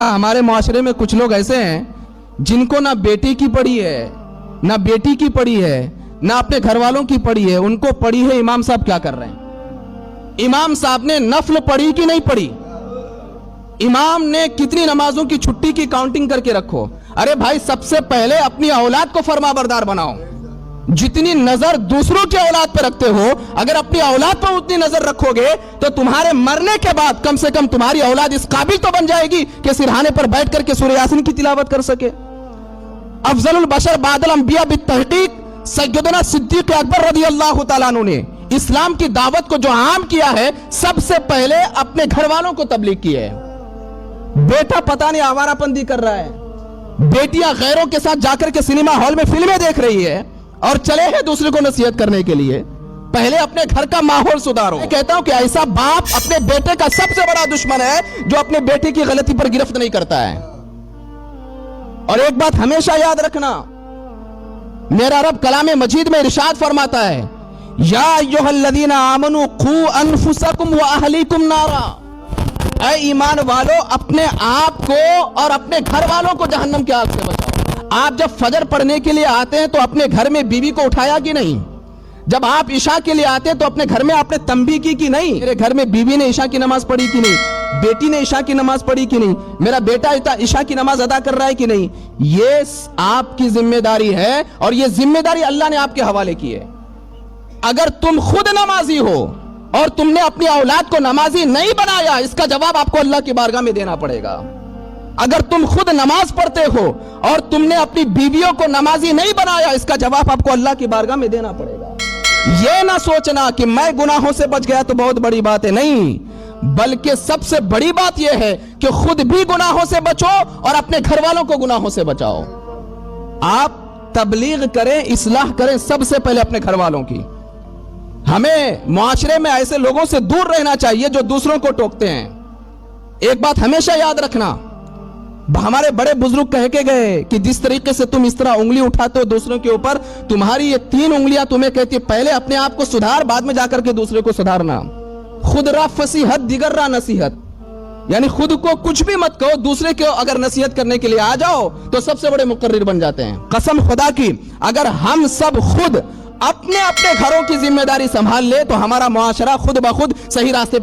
हमारे माशरे में कुछ लोग ऐसे हैं जिनको ना बेटी की पड़ी है, ना बेटी की पड़ी है, ना अपने घर वालों की पड़ी है, उनको पड़ी है इमाम साहब क्या कर रहे हैं। इमाम साहब ने नफल पढ़ी कि नहीं पढ़ी, इमाम ने कितनी नमाजों की छुट्टी की काउंटिंग करके रखो। अरे भाई, सबसे पहले अपनी औलाद को फरमाबरदार बनाओ। जितनी नजर दूसरों की औलाद पर रखते हो, अगर अपनी औलाद पर उतनी नजर रखोगे तो तुम्हारे मरने के बाद कम से कम तुम्हारी औलाद इस काबिल तो बन जाएगी कि सिरहाने पर बैठ करके सूरह यासीन की तिलावत कर सके। अफजलुल बशर बादल अंबिया बित्तहकीक सैयदना सिद्दीक अकबर रज़ियल्लाहु ताला अन्हु ने इस्लाम की दावत को जो आम किया है, सबसे पहले अपने घर वालों को तबलीग की है। बेटा पता नहीं आवारापंदी कर रहा है, बेटियां गैरों के साथ जाकर के सिनेमा हॉल में फिल्में देख रही है और चले हैं दूसरे को नसीहत करने के लिए। पहले अपने घर का माहौल सुधारो। मैं कहता हूं कि ऐसा बाप अपने बेटे का सबसे बड़ा दुश्मन है जो अपने बेटे की गलती पर गिरफ्त नहीं करता है। और एक बात हमेशा याद रखना, मेरा रब कलाम मजीद में इरशाद फरमाता है, या अय्युहल्लज़ीना आमनू खू अनफुसकुम व अहलीकुम नारा। ऐ ईमान वालों, अपने आप को और अपने घर वालों को जहन्नम की आग से बचाओ। आप जब फजर पढ़ने के लिए आते हैं तो अपने घर में बीवी को उठाया कि नहीं? जब आप इशा के लिए आते हैं तो अपने घर में आपने तंबी की कि नहीं? मेरे घर में बीवी ने इशा की नमाज पढ़ी कि नहीं, बेटी ने इशा की नमाज पढ़ी कि नहीं, मेरा बेटा इशा की नमाज अदा कर रहा है कि नहीं? ये आपकी जिम्मेदारी है और ये जिम्मेदारी अल्लाह ने आपके हवाले की है। अगर तुम खुद नमाजी हो और तुमने अपनी औलाद को नमाजी नहीं बनाया, इसका जवाब आपको अल्लाह की बारगाह में देना पड़ेगा। अगर तुम खुद नमाज पढ़ते हो और तुमने अपनी बीवियों को नमाजी नहीं बनाया, इसका जवाब आपको अल्लाह की बारगाह में देना पड़ेगा। यह ना सोचना कि मैं गुनाहों से बच गया तो बहुत बड़ी बात है, नहीं, बल्कि सबसे बड़ी बात यह है कि खुद भी गुनाहों से बचो और अपने घर वालों को गुनाहों से बचाओ। आप तबलीग करें, इस्लाह करें, सबसे पहले अपने घर वालों की। हमें मुआशरे में ऐसे लोगों से दूर रहना चाहिए जो दूसरों को टोकते हैं। एक बात हमेशा याद रखना, हमारे बड़े बुजुर्ग कह के गए कि जिस तरीके से तुम इस तरह उंगली उठाते हो दूसरों के ऊपर, तुम्हारी ये 3 उंगलियां तुम्हें कहती है पहले अपने आप को सुधार, बाद में जाकर के दूसरे को सुधारना। खुद रा फसीहत दिगर रा नसीहत, यानी खुद को कुछ भी मत कहो, दूसरे को अगर नसीहत करने के लिए आ जाओ तो सबसे बड़े मुकर्रिर बन जाते हैं। कसम खुदा की, अगर हम सब खुद अपने अपने घरों की जिम्मेदारी संभाल ले तो हमारा मुआशरा खुद ब खुद सही रास्ते